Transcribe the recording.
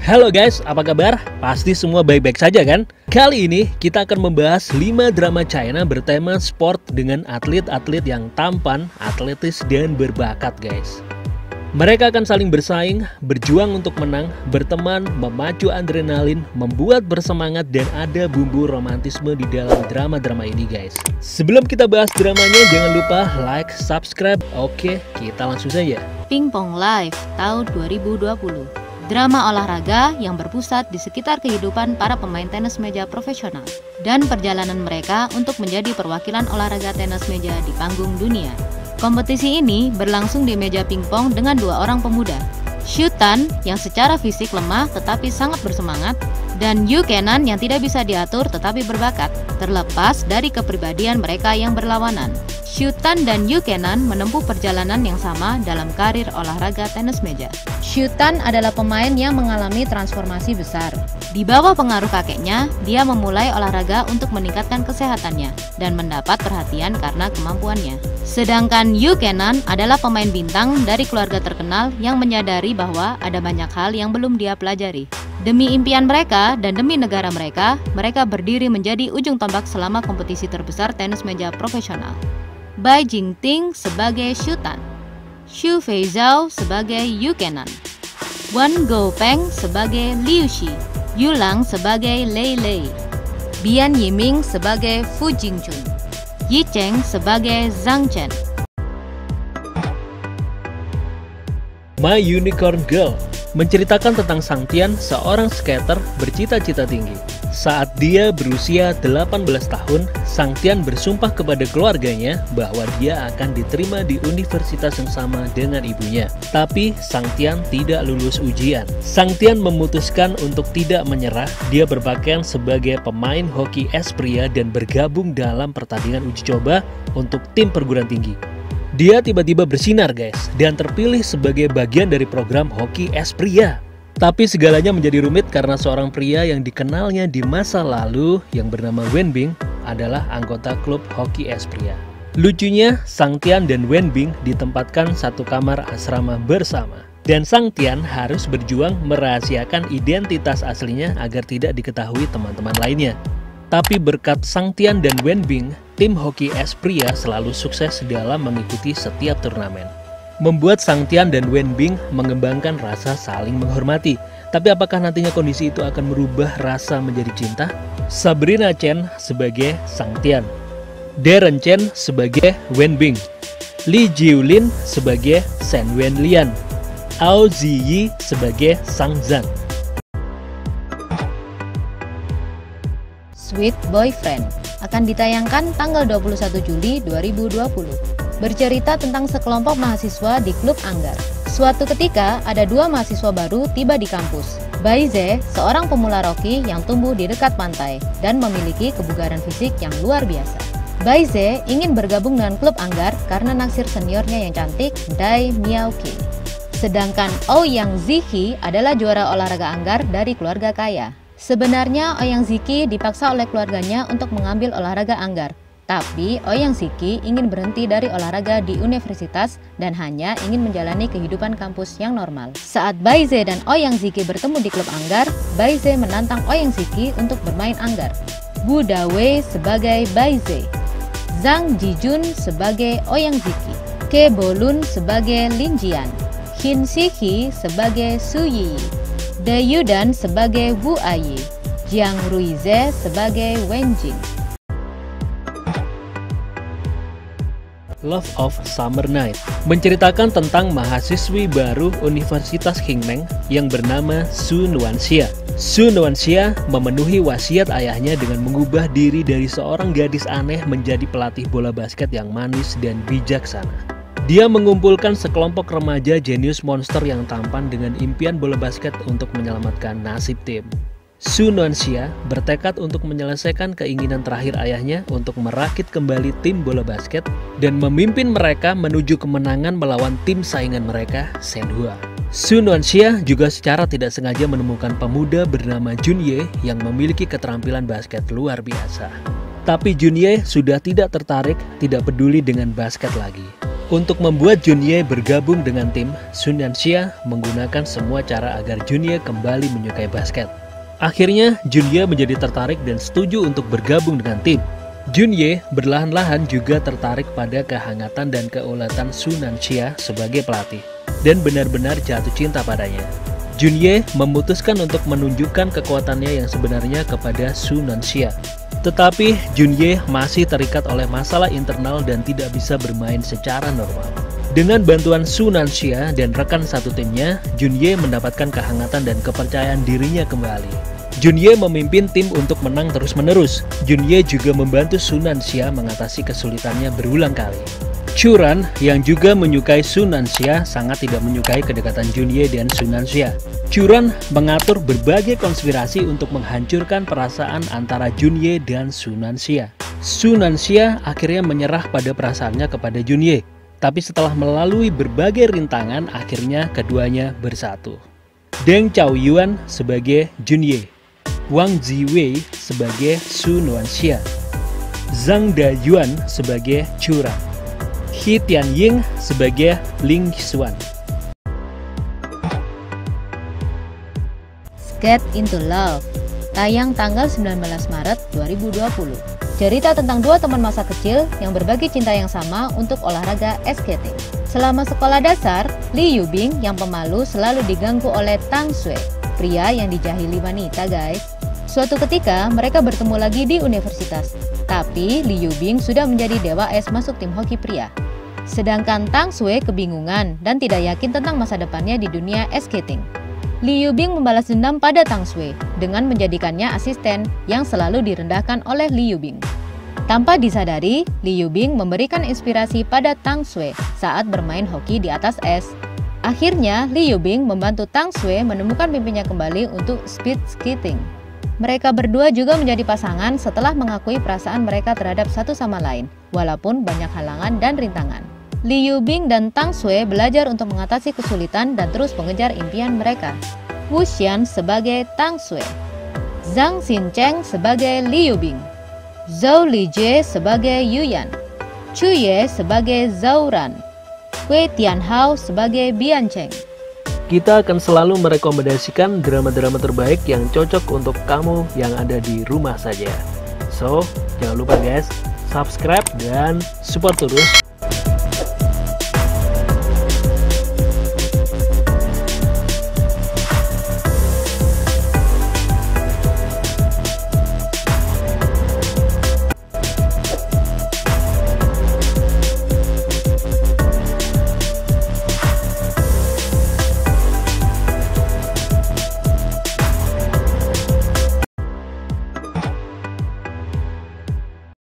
Halo guys, apa kabar? Pasti semua baik-baik saja kan? Kali ini kita akan membahas 5 drama China bertema sport dengan atlet-atlet yang tampan, atletis, dan berbakat guys. Mereka akan saling bersaing, berjuang untuk menang, berteman, memacu adrenalin, membuat bersemangat, dan ada bumbu romantisme di dalam drama-drama ini guys. Sebelum kita bahas dramanya, jangan lupa like, subscribe. Oke, kita langsung saja. Pingpong Live tahun 2020. Drama olahraga yang berpusat di sekitar kehidupan para pemain tenis meja profesional dan perjalanan mereka untuk menjadi perwakilan olahraga tenis meja di panggung dunia. Kompetisi ini berlangsung di meja pingpong dengan 2 orang pemuda, Xu Tan yang secara fisik lemah tetapi sangat bersemangat, dan Yu Kenan yang tidak bisa diatur tetapi berbakat, terlepas dari kepribadian mereka yang berlawanan. Xu Tan dan Yu Kenan menempuh perjalanan yang sama dalam karir olahraga tenis meja. Xu Tan adalah pemain yang mengalami transformasi besar. Di bawah pengaruh kakeknya, dia memulai olahraga untuk meningkatkan kesehatannya dan mendapat perhatian karena kemampuannya. Sedangkan Yu Kenan adalah pemain bintang dari keluarga terkenal yang menyadari bahwa ada banyak hal yang belum dia pelajari. Demi impian mereka dan demi negara mereka, mereka berdiri menjadi ujung tombak selama kompetisi terbesar tenis meja profesional. Bai Jingting sebagai Xu Tan, Xu Feizhou sebagai Yu Kenan, Wan Goupeng sebagai Liu Xi, Yu Lang sebagai Lei Lei, Bian Yiming sebagai Fu Jingchun, Yi Cheng sebagai Zhang Chen. My Unicorn Girl menceritakan tentang Sang Tian, seorang skater bercita-cita tinggi. Saat dia berusia 18 tahun, Sang Tian bersumpah kepada keluarganya bahwa dia akan diterima di universitas yang sama dengan ibunya. Tapi Sang Tian tidak lulus ujian. Sang Tian memutuskan untuk tidak menyerah. Dia berpakaian sebagai pemain hoki es pria dan bergabung dalam pertandingan uji coba untuk tim perguruan tinggi. Dia tiba-tiba bersinar guys, dan terpilih sebagai bagian dari program hoki es pria. Tapi segalanya menjadi rumit karena seorang pria yang dikenalnya di masa lalu yang bernama Wen Bing adalah anggota klub hoki es pria. Lucunya, Sang Tian dan Wen Bing ditempatkan satu kamar asrama bersama. Dan Sang Tian harus berjuang merahasiakan identitas aslinya agar tidak diketahui teman-teman lainnya. Tapi berkat Sang Tian dan Wen Bing, tim hoki es pria selalu sukses dalam mengikuti setiap turnamen. Membuat Sang Tian dan Wen Bing mengembangkan rasa saling menghormati. Tapi apakah nantinya kondisi itu akan merubah rasa menjadi cinta? Sabrina Chen sebagai Sang Tian, Darren Chen sebagai Wen Bing, Li Jiulin sebagai Shen Wenlian, Ao Ziyi sebagai Sang Zhan. Sweet Boyfriend akan ditayangkan tanggal 21 Juli 2020. Bercerita tentang sekelompok mahasiswa di klub Anggar. Suatu ketika, ada 2 mahasiswa baru tiba di kampus. Bai Ze, seorang pemula rocky yang tumbuh di dekat pantai dan memiliki kebugaran fisik yang luar biasa. Bai Ze ingin bergabung dengan klub Anggar karena naksir seniornya yang cantik, Dai Miaoqi. Sedangkan Ouyang Ziki adalah juara olahraga Anggar dari keluarga kaya. Sebenarnya Ouyang Ziki dipaksa oleh keluarganya untuk mengambil olahraga Anggar. Tapi Ouyang Ziki ingin berhenti dari olahraga di universitas dan hanya ingin menjalani kehidupan kampus yang normal. Saat Bai Ze dan Ouyang Ziki bertemu di klub Anggar, Bai Ze menantang Ouyang Ziki untuk bermain Anggar. Wu Dawei sebagai Bai Ze, Zhang Jijun sebagai Ouyang Ziki, Ke Bolun sebagai Lin Jian, Qin Shihi sebagai Su Yi, De Yudan sebagai Wu Ayi, Jiang Ruize sebagai Wen Jing. Love of Summer Night menceritakan tentang mahasiswi baru Universitas Hingmeng yang bernama Su Nuanxia. Su Nuanxia memenuhi wasiat ayahnya dengan mengubah diri dari seorang gadis aneh menjadi pelatih bola basket yang manis dan bijaksana. Dia mengumpulkan sekelompok remaja jenius monster yang tampan dengan impian bola basket untuk menyelamatkan nasib tim. Su Nuanxia bertekad untuk menyelesaikan keinginan terakhir ayahnya untuk merakit kembali tim bola basket dan memimpin mereka menuju kemenangan melawan tim saingan mereka, Shenhua. Su Nuanxia juga secara tidak sengaja menemukan pemuda bernama Junye yang memiliki keterampilan basket luar biasa. Tapi Junye sudah tidak tertarik, tidak peduli dengan basket lagi. Untuk membuat Junye bergabung dengan tim, Sun Yanxia menggunakan semua cara agar Junye kembali menyukai basket. Akhirnya, Junye menjadi tertarik dan setuju untuk bergabung dengan tim. Junye berlahan-lahan juga tertarik pada kehangatan dan keuletan Sun Yanxia sebagai pelatih, dan benar-benar jatuh cinta padanya. Junye memutuskan untuk menunjukkan kekuatannya yang sebenarnya kepada Sun Yanxia. Tetapi Junye masih terikat oleh masalah internal dan tidak bisa bermain secara normal. Dengan bantuan Sun Yanxia dan rekan satu timnya, Junye mendapatkan kehangatan dan kepercayaan dirinya kembali. Junye memimpin tim untuk menang terus-menerus. Junye juga membantu Sun Yanxia mengatasi kesulitannya berulang kali. Churan yang juga menyukai Sun Yanxia sangat tidak menyukai kedekatan Junye dan Sun Yanxia. Churan mengatur berbagai konspirasi untuk menghancurkan perasaan antara Junye dan Sun Yanxia. Sun Yanxia akhirnya menyerah pada perasaannya kepada Junye. Tapi setelah melalui berbagai rintangan, akhirnya keduanya bersatu. Deng Chaoyuan sebagai Junye, Wang Ziwei sebagai Sun Yanxia, Zhang Dayuan sebagai Churan, He Tianying sebagai Ling Xuan. Get Into Love, tayang tanggal 19 Maret 2020. Cerita tentang dua teman masa kecil yang berbagi cinta yang sama untuk olahraga skating. Selama sekolah dasar, Li Yubing yang pemalu selalu diganggu oleh Tang Sui, pria yang dijahili wanita guys. Suatu ketika mereka bertemu lagi di universitas, tapi Li Yubing sudah menjadi dewa es masuk tim hoki pria. Sedangkan Tang Sui kebingungan dan tidak yakin tentang masa depannya di dunia skating. Li Yubing membalas dendam pada Tang Sui dengan menjadikannya asisten yang selalu direndahkan oleh Li Yubing. Tanpa disadari, Li Yubing memberikan inspirasi pada Tang Sui saat bermain hoki di atas es. Akhirnya, Li Yubing membantu Tang Sui menemukan mimpinya kembali untuk speed skating. Mereka berdua juga menjadi pasangan setelah mengakui perasaan mereka terhadap satu sama lain, walaupun banyak halangan dan rintangan. Li Yubing dan Tang Sui belajar untuk mengatasi kesulitan dan terus mengejar impian mereka. Wu Xian sebagai Tang Sui, Zhang Xincheng sebagai Li Yubing, Zhou Lijie sebagai Yuyan, Chu Ye sebagai Zhou Ran, Hui Tianhao sebagai Bian Cheng. Kita akan selalu merekomendasikan drama-drama terbaik yang cocok untuk kamu yang ada di rumah saja. So, jangan lupa guys, subscribe dan support terus